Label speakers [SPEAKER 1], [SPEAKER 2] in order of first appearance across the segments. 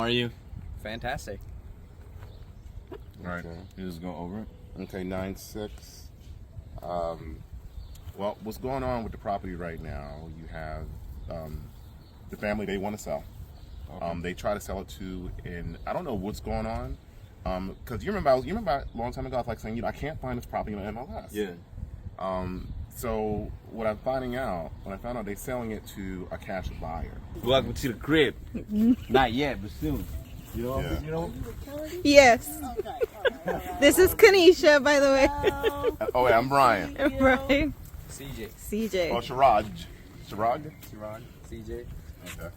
[SPEAKER 1] How are you?
[SPEAKER 2] Fantastic.
[SPEAKER 1] All right, you just go over it.
[SPEAKER 3] Okay, 9-6. Well, what's going on with the property right now? You have the family, they want to sell.
[SPEAKER 1] Okay.
[SPEAKER 3] They try to sell it to, and I don't know what's going on. Because you remember a long time ago, I was like saying, I can't find this property on MLS.
[SPEAKER 1] Yeah.
[SPEAKER 3] So what I'm finding out, when I found out they're selling it to a cash buyer.
[SPEAKER 1] Welcome to the crib. Not yet, but soon. You know?
[SPEAKER 3] Yeah.
[SPEAKER 1] You know?
[SPEAKER 4] Yes. This is Kanisha, by the way.
[SPEAKER 3] Oh, yeah, I'm Brian.
[SPEAKER 4] Right.
[SPEAKER 2] CJ.
[SPEAKER 4] CJ.
[SPEAKER 3] Oh, Sharaj. Sharaj?
[SPEAKER 2] CJ.
[SPEAKER 3] Okay.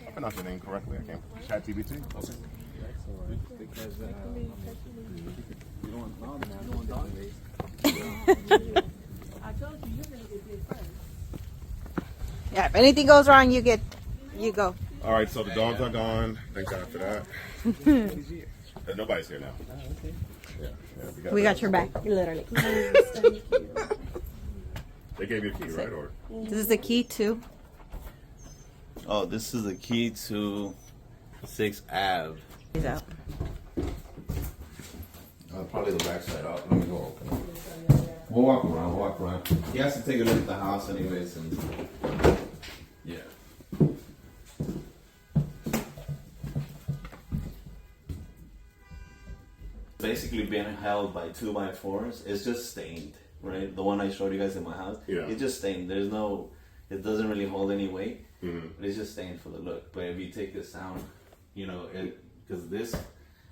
[SPEAKER 3] I pronounced your name correctly. I can't. ChatGPT?
[SPEAKER 2] Okay. Because you don't want dog, man. You don't want dog race.
[SPEAKER 5] I told you you're gonna get big first.
[SPEAKER 4] Yeah, if anything goes wrong, you go.
[SPEAKER 3] All right, so the dogs are gone. Thank God for that. Nobody's here now. Yeah,
[SPEAKER 4] We got your back, literally.
[SPEAKER 3] They gave you a key, right? Or
[SPEAKER 4] This is the key too.
[SPEAKER 1] Oh, this is the key to 6th Ave.
[SPEAKER 4] He's out.
[SPEAKER 6] Probably the back side out. Let me go open it. We'll walk around. He has to take a look at the house anyways, and yeah.
[SPEAKER 1] Basically being held by 2x4s. It's just stained, right? The one I showed you guys in my house.
[SPEAKER 3] Yeah.
[SPEAKER 1] It's just stained. It doesn't really hold any weight.
[SPEAKER 3] Mm-hmm.
[SPEAKER 1] But it's just stained for the look. But if you take this down, because this,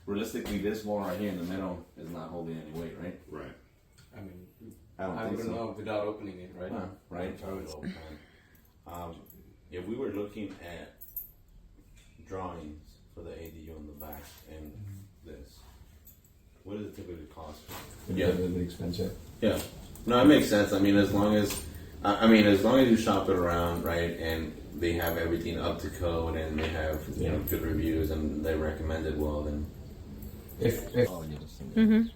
[SPEAKER 1] realistically, this wall right here in the middle is not holding any weight, right?
[SPEAKER 3] right.
[SPEAKER 2] I mean,
[SPEAKER 1] I don't
[SPEAKER 2] I
[SPEAKER 1] think
[SPEAKER 2] wouldn't
[SPEAKER 1] so.
[SPEAKER 2] know without opening it, right?
[SPEAKER 1] Right. If we were looking at drawings for the ADU in the back and this, what does it typically cost?
[SPEAKER 6] Yeah, the expensive.
[SPEAKER 1] Yeah. No, it makes sense. I mean, as long as you shop it around, right, and they have everything up to code and they have good reviews and they recommend it well, then.
[SPEAKER 4] Mm-hmm.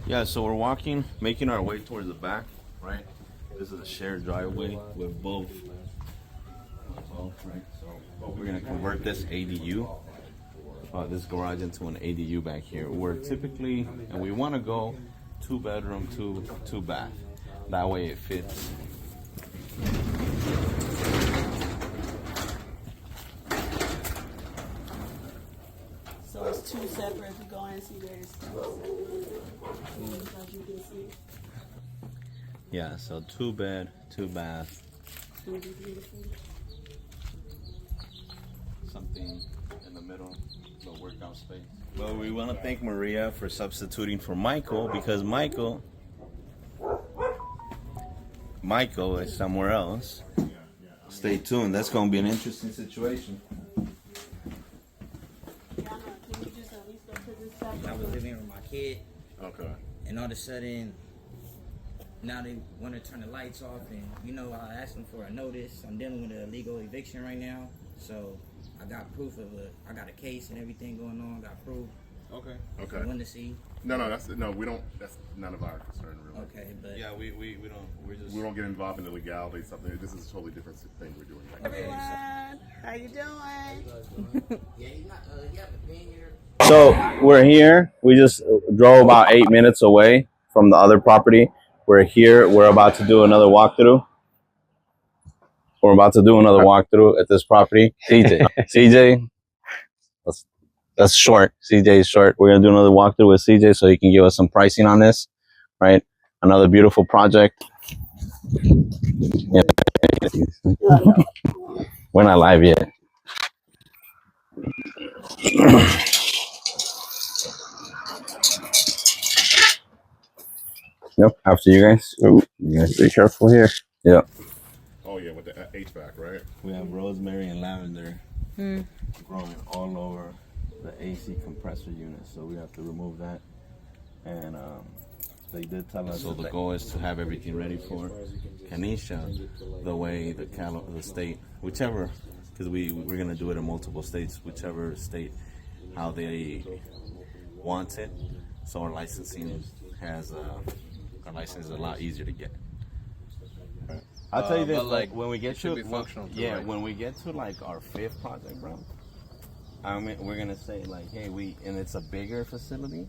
[SPEAKER 1] Yeah, so we're making our way towards the back, right? This is a shared driveway with both, right? So we're gonna convert this ADU, this garage into an ADU back here. We're typically, and we want to go 2-bedroom, two bath. That way it fits.
[SPEAKER 5] So it's two separate. If you go in and see there, it's two separate. As you can see,
[SPEAKER 1] Yeah, so 2-bed, 2-bath,
[SPEAKER 5] it's gonna be beautiful.
[SPEAKER 1] something in the middle, the workout space. Well, we want to thank Maria for substituting for Michael because Michael is somewhere else. Stay tuned. That's going to be an interesting situation.
[SPEAKER 5] Yana, can you just at least go to this side?
[SPEAKER 7] I was living with my kid,
[SPEAKER 3] Okay.
[SPEAKER 7] and all of a sudden, now they want to turn the lights off. And I asked them for a notice. I'm dealing with an illegal eviction right now, so I got proof I got a case and everything going on. Got proof.
[SPEAKER 1] Okay.
[SPEAKER 3] Okay.
[SPEAKER 7] I want to see.
[SPEAKER 3] No, we don't. That's none of our concern, really.
[SPEAKER 7] Okay, but
[SPEAKER 1] Yeah, we don't. We're just.
[SPEAKER 3] We don't get involved in the legality. Something. This is a totally different thing we're doing right now.
[SPEAKER 5] Everyone, how you doing?
[SPEAKER 7] yeah, he's not. You haven't been here.
[SPEAKER 8] So we're here. We just drove about 8 minutes away from the other property. We're here. We're about to do another walkthrough. At this property. CJ. That's short. CJ is short. We're gonna do another walkthrough with CJ so he can give us some pricing on this. Right. Another beautiful project. Yeah. We're not live yet. Yep, after you guys. Ooh, you guys be careful here. Yeah.
[SPEAKER 3] Oh yeah, with the HVAC, right?
[SPEAKER 1] We have rosemary and lavender growing all over the AC compressor unit, so we have to remove that. And they did tell us. So the goal is to have everything ready for Kanisha, the way the state, whichever, because we're gonna do it in multiple states, whichever state, how they want it. So our licensing has
[SPEAKER 8] our license is a lot easier to get.
[SPEAKER 1] I'll tell you this,
[SPEAKER 2] but,
[SPEAKER 1] like when we get
[SPEAKER 2] it should
[SPEAKER 1] to
[SPEAKER 2] be functional too,
[SPEAKER 1] yeah,
[SPEAKER 2] right?
[SPEAKER 1] when we get to like our 5th project, bro. I mean, we're gonna say like, hey, and it's a bigger facility,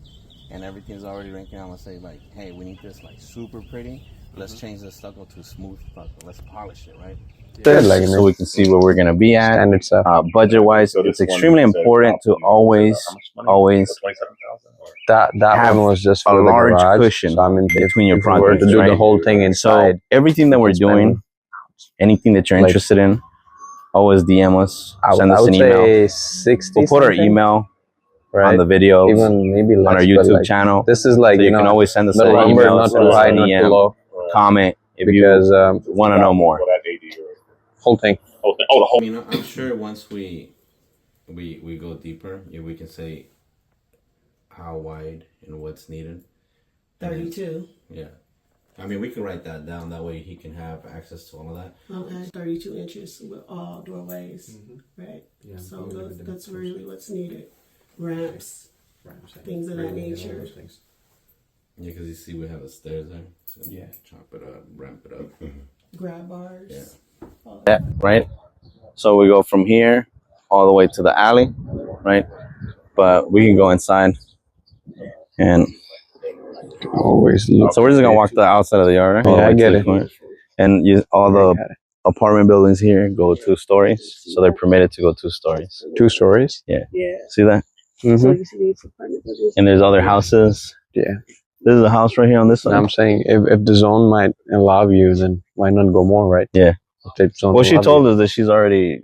[SPEAKER 1] and everything's already ranking. I'm gonna say like, hey, we need this like super pretty. Let's change the stucco to smooth stucco. Let's polish it, right?
[SPEAKER 8] Like, so we can see where we're gonna be at.
[SPEAKER 9] Standard stuff.
[SPEAKER 8] Budget wise, it's extremely important to always
[SPEAKER 9] That
[SPEAKER 8] have
[SPEAKER 9] one was just
[SPEAKER 8] a
[SPEAKER 9] for the
[SPEAKER 8] large
[SPEAKER 9] garage,
[SPEAKER 8] cushion
[SPEAKER 9] so, I mean,
[SPEAKER 8] between your
[SPEAKER 9] if we were
[SPEAKER 8] projects,
[SPEAKER 9] to do the
[SPEAKER 8] right?
[SPEAKER 9] whole thing inside.
[SPEAKER 8] So everything that we're
[SPEAKER 9] can spend-
[SPEAKER 8] doing, anything that you're
[SPEAKER 9] like-
[SPEAKER 8] interested in, always DM us, send
[SPEAKER 9] I
[SPEAKER 8] us
[SPEAKER 9] would
[SPEAKER 8] an email.
[SPEAKER 9] say 60.
[SPEAKER 8] We'll put our
[SPEAKER 9] something,
[SPEAKER 8] email
[SPEAKER 9] right?
[SPEAKER 8] on the videos,
[SPEAKER 9] Even maybe less,
[SPEAKER 8] on our
[SPEAKER 9] but,
[SPEAKER 8] YouTube
[SPEAKER 9] like,
[SPEAKER 8] channel.
[SPEAKER 9] This is like
[SPEAKER 8] So you can always send us an
[SPEAKER 9] middle number,
[SPEAKER 8] email,
[SPEAKER 9] not
[SPEAKER 8] send
[SPEAKER 9] too
[SPEAKER 8] us
[SPEAKER 9] high,
[SPEAKER 8] an
[SPEAKER 9] not too
[SPEAKER 8] DM,
[SPEAKER 9] low,
[SPEAKER 8] comment if
[SPEAKER 9] because
[SPEAKER 8] you want to know more.
[SPEAKER 9] whole thing.
[SPEAKER 1] I mean, I'm sure once we go deeper, we can say how wide and what's needed.
[SPEAKER 5] 32.
[SPEAKER 1] Yeah. I mean, we can write that down. That way he can have access to all of that.
[SPEAKER 5] Okay. 32 inches with all doorways. Right.
[SPEAKER 2] Yeah,
[SPEAKER 5] So
[SPEAKER 2] I'm good with
[SPEAKER 5] that's
[SPEAKER 2] the
[SPEAKER 5] really what's needed. Ramps, things of that nature.
[SPEAKER 1] Yeah, because you see we have a stairs there. So
[SPEAKER 2] Yeah.
[SPEAKER 1] Chop it up, ramp it up.
[SPEAKER 5] Grab bars.
[SPEAKER 1] Yeah.
[SPEAKER 8] Yeah, right? So we go from here all the way to the alley, right? But we can go inside and
[SPEAKER 9] Always look.
[SPEAKER 8] so we're just gonna walk to the outside of the yard, right?
[SPEAKER 9] Yeah,
[SPEAKER 8] All the
[SPEAKER 9] I
[SPEAKER 8] way to
[SPEAKER 9] get
[SPEAKER 8] the
[SPEAKER 9] it.
[SPEAKER 8] corner. And all the apartment buildings here go 2 stories, so they're permitted to go 2 stories.
[SPEAKER 9] 2 stories.
[SPEAKER 5] Yeah.
[SPEAKER 8] See that?
[SPEAKER 9] Mm-hmm.
[SPEAKER 5] So you see these apartment buildings.
[SPEAKER 8] And there's other houses.
[SPEAKER 9] Yeah.
[SPEAKER 8] This is a house right here on this
[SPEAKER 9] And
[SPEAKER 8] side.
[SPEAKER 9] I'm saying if the zone might allow you, then why not go more, right?
[SPEAKER 8] Yeah.
[SPEAKER 9] If the zone
[SPEAKER 8] Well, she
[SPEAKER 9] allows
[SPEAKER 8] told
[SPEAKER 9] you.
[SPEAKER 8] us that she's already,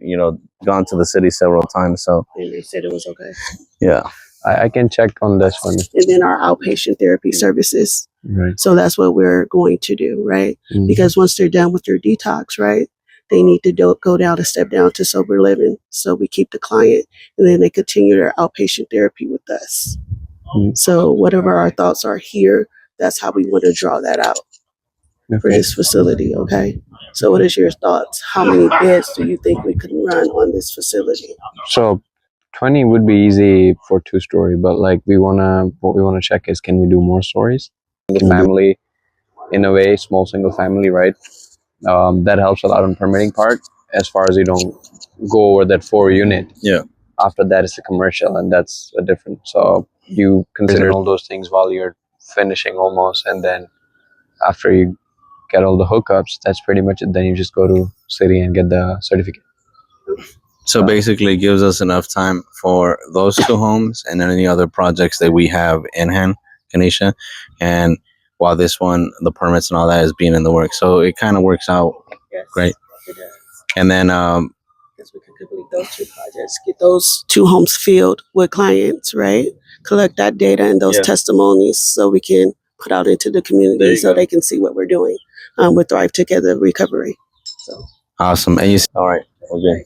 [SPEAKER 8] gone to the city several times. So
[SPEAKER 5] And they said it was okay.
[SPEAKER 8] yeah.
[SPEAKER 9] I can check on this one.
[SPEAKER 5] And then our outpatient therapy services.
[SPEAKER 9] Right.
[SPEAKER 5] So that's what we're going to do, right?
[SPEAKER 9] Mhm.
[SPEAKER 5] Because once they're done with their detox, right, they need to go down a step down to sober living. So we keep the client and then they continue their outpatient therapy with us.
[SPEAKER 9] Mhm.
[SPEAKER 5] So whatever our thoughts are here, that's how we want to draw that out for this facility, okay? So what is your thoughts? How many beds do you think we could run on this facility?
[SPEAKER 9] So 20 would be easy for 2-story, but like what we wanna check is, can we do more stories? Family, in a way, small single family, right? That helps a lot on permitting part, as far as you don't go over that 4 unit.
[SPEAKER 8] Yeah.
[SPEAKER 9] After that is the commercial, and that's a different. So you consider all those things while you're finishing almost, and then after you get all the hookups, that's pretty much it. Then you just go to city and get the certificate.
[SPEAKER 8] So basically, it gives us enough time for those 2 homes and any other projects that we have in hand, Kanisha. And while this one, the permits and all that is being in the work, so it kind of works out
[SPEAKER 5] Yes,
[SPEAKER 8] great.
[SPEAKER 5] it does.
[SPEAKER 8] And then
[SPEAKER 5] Because we can complete those 2 projects, get those 2 homes filled with clients, right? Collect that data and those
[SPEAKER 8] Yeah.
[SPEAKER 5] testimonies so we can put out into the
[SPEAKER 8] There
[SPEAKER 5] community
[SPEAKER 8] you
[SPEAKER 5] so
[SPEAKER 8] go.
[SPEAKER 5] they can see what we're doing with Thrive Together Recovery. So
[SPEAKER 8] awesome. And all right, okay.